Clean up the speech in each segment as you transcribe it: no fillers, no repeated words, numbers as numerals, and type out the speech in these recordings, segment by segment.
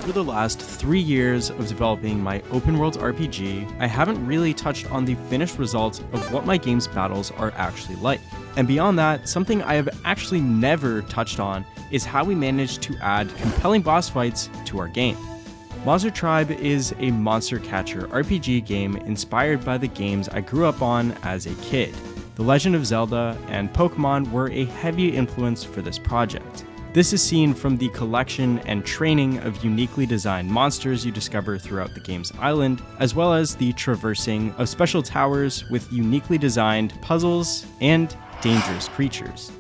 over the last 3 years of developing my open world RPG, I haven't really touched on the finished result of what my game's battles are actually like. And beyond that, something I have actually never touched on is how we managed to add compelling boss fights to our game. Monster Tribe is a monster catcher RPG game inspired by the games I grew up on as a kid. The Legend of Zelda and Pokémon were a heavy influence for this project. This is seen from the collection and training of uniquely designed monsters you discover throughout the game's island, as well as the traversing of special towers with uniquely designed puzzles and dangerous creatures.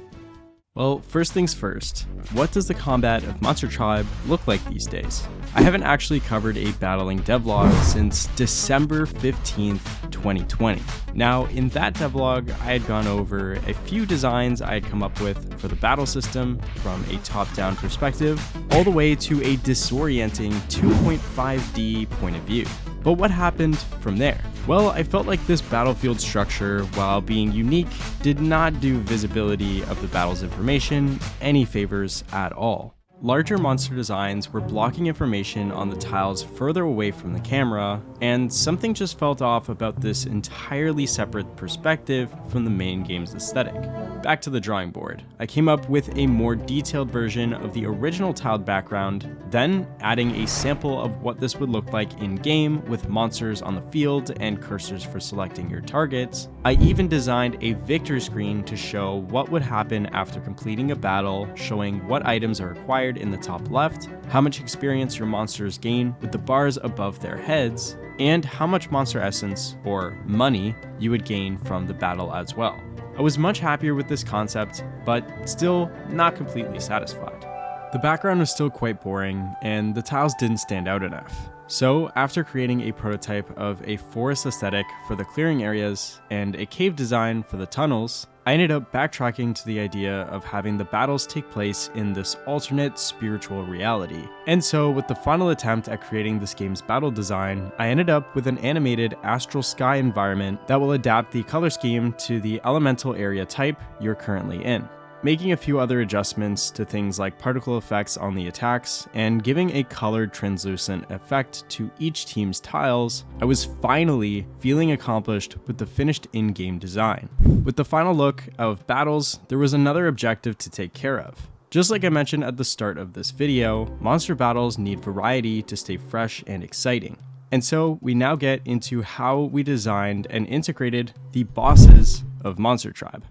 Well, first things first, what does the combat of Monster Tribe look like these days? I haven't actually covered a battling devlog since December 15th, 2020. Now, in that devlog, I had gone over a few designs I had come up with for the battle system from a top-down perspective, all the way to a disorienting 2.5D point of view. But what happened from there? Well, I felt like this battlefield structure, while being unique, did not do visibility of the battle's information any favors at all. Larger monster designs were blocking information on the tiles further away from the camera, and something just felt off about this entirely separate perspective from the main game's aesthetic. Back to the drawing board. I came up with a more detailed version of the original tiled background, then adding a sample of what this would look like in-game with monsters on the field and cursors for selecting your targets. I even designed a victory screen to show what would happen after completing a battle, showing what items are required in the top left, how much experience your monsters gain with the bars above their heads, and how much monster essence, or money, you would gain from the battle as well. I was much happier with this concept, but still not completely satisfied. The background was still quite boring, and the tiles didn't stand out enough. So, after creating a prototype of a forest aesthetic for the clearing areas and a cave design for the tunnels, I ended up backtracking to the idea of having the battles take place in this alternate spiritual reality. And so, with the final attempt at creating this game's battle design, I ended up with an animated astral sky environment that will adapt the color scheme to the elemental area type you're currently in. Making a few other adjustments to things like particle effects on the attacks, and giving a colored translucent effect to each team's tiles, I was finally feeling accomplished with the finished in-game design. With the final look of battles, there was another objective to take care of. Just like I mentioned at the start of this video, monster battles need variety to stay fresh and exciting. And so we now get into how we designed and integrated the bosses of Monster Tribe.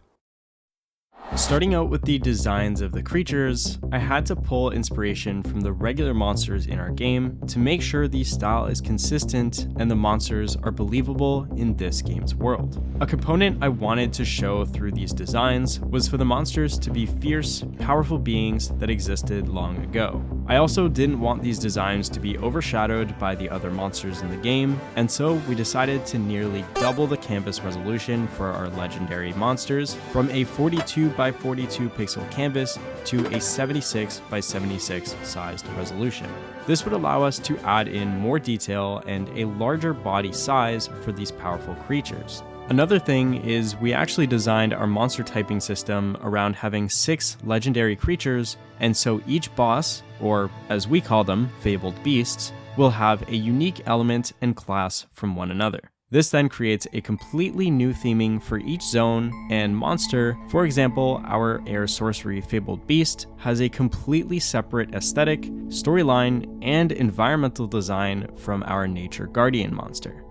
Starting out with the designs of the creatures, I had to pull inspiration from the regular monsters in our game to make sure the style is consistent and the monsters are believable in this game's world. A component I wanted to show through these designs was for the monsters to be fierce, powerful beings that existed long ago. I also didn't want these designs to be overshadowed by the other monsters in the game, and so we decided to nearly double the canvas resolution for our legendary monsters from a 42 by 42 pixel canvas to a 76 by 76 sized resolution. This would allow us to add in more detail and a larger body size for these powerful creatures. Another thing is we actually designed our monster typing system around having 6 legendary creatures, and so each boss, or as we call them, fabled beasts, will have a unique element and class from one another. This then creates a completely new theming for each zone and monster. For example, our Air Sorcery Fabled Beast has a completely separate aesthetic, storyline, and environmental design from our Nature Guardian monster.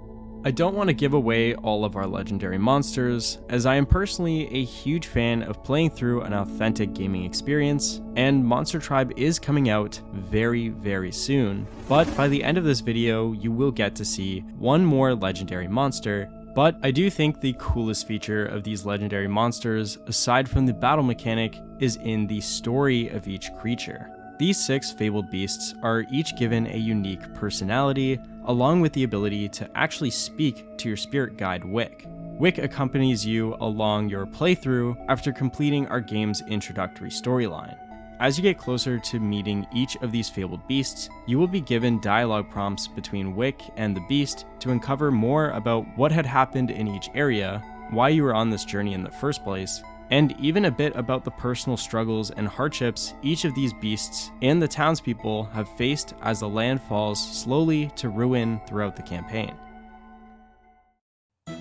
I don't want to give away all of our legendary monsters, as I am personally a huge fan of playing through an authentic gaming experience, and Monster Tribe is coming out very, very soon. But by the end of this video, you will get to see one more legendary monster. But I do think the coolest feature of these legendary monsters, aside from the battle mechanic, is in the story of each creature. These 6 fabled beasts are each given a unique personality, along with the ability to actually speak to your spirit guide Wick. Wick accompanies you along your playthrough after completing our game's introductory storyline. As you get closer to meeting each of these fabled beasts, you will be given dialogue prompts between Wick and the beast to uncover more about what had happened in each area, why you were on this journey in the first place, and even a bit about the personal struggles and hardships each of these beasts and the townspeople have faced as the land falls slowly to ruin throughout the campaign.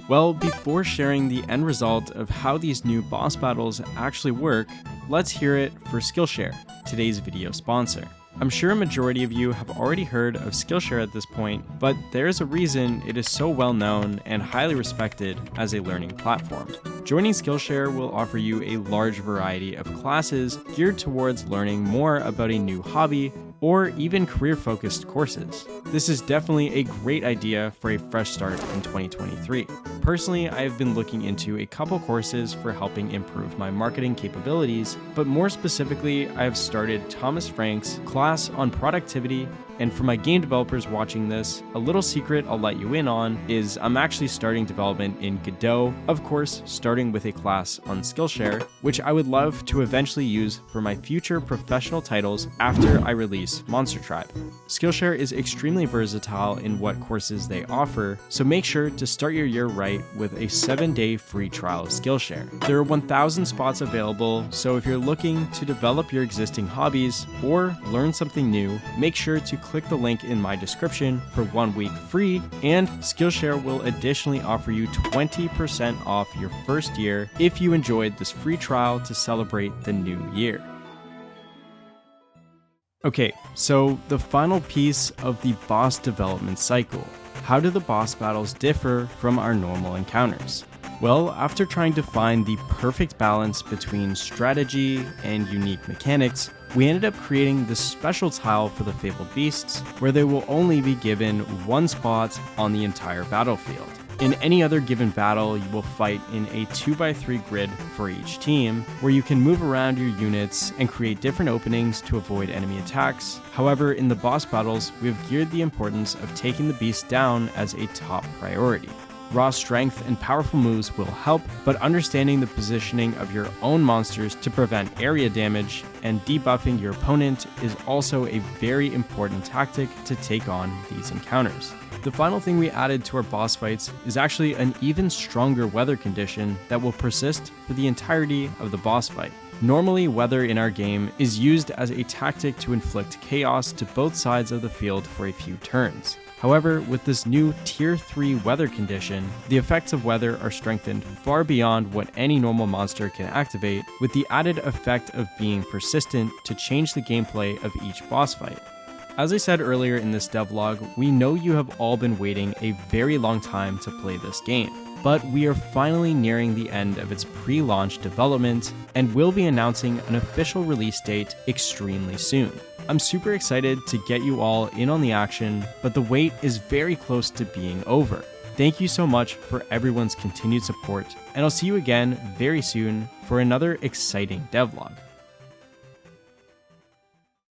Well, before sharing the end result of how these new boss battles actually work, let's hear it for Skillshare, today's video sponsor. I'm sure a majority of you have already heard of Skillshare at this point, but there's a reason it is so well known and highly respected as a learning platform. Joining Skillshare will offer you a large variety of classes geared towards learning more about a new hobby or even career-focused courses. This is definitely a great idea for a fresh start in 2023. Personally, I have been looking into a couple courses for helping improve my marketing capabilities, but more specifically, I have started Thomas Frank's class on productivity. And for my game developers watching this, a little secret I'll let you in on is I'm actually starting development in Godot, of course, starting with a class on Skillshare, which I would love to eventually use for my future professional titles after I release Monster Tribe. Skillshare is extremely versatile in what courses they offer, so make sure to start your year right with a 7-day free trial of Skillshare. There are 1,000 spots available, so if you're looking to develop your existing hobbies or learn something new, make sure to click the link in my description for 1 week free, and Skillshare will additionally offer you 20% off your first year if you enjoyed this free trial to celebrate the new year. Okay, so the final piece of the boss development cycle. How do the boss battles differ from our normal encounters? Well, after trying to find the perfect balance between strategy and unique mechanics, we ended up creating this special tile for the Fabled Beasts, where they will only be given one spot on the entire battlefield. In any other given battle, you will fight in a 2x3 grid for each team, where you can move around your units and create different openings to avoid enemy attacks. However, in the boss battles, we have geared the importance of taking the beast down as a top priority. Raw strength and powerful moves will help, but understanding the positioning of your own monsters to prevent area damage and debuffing your opponent is also a very important tactic to take on these encounters. The final thing we added to our boss fights is actually an even stronger weather condition that will persist for the entirety of the boss fight. Normally, weather in our game is used as a tactic to inflict chaos to both sides of the field for a few turns. However, with this new Tier 3 weather condition, the effects of weather are strengthened far beyond what any normal monster can activate, with the added effect of being persistent to change the gameplay of each boss fight. As I said earlier in this devlog, we know you have all been waiting a very long time to play this game, but we are finally nearing the end of its pre-launch development and will be announcing an official release date extremely soon. I'm super excited to get you all in on the action, but the wait is very close to being over. Thank you so much for everyone's continued support, and I'll see you again very soon for another exciting devlog.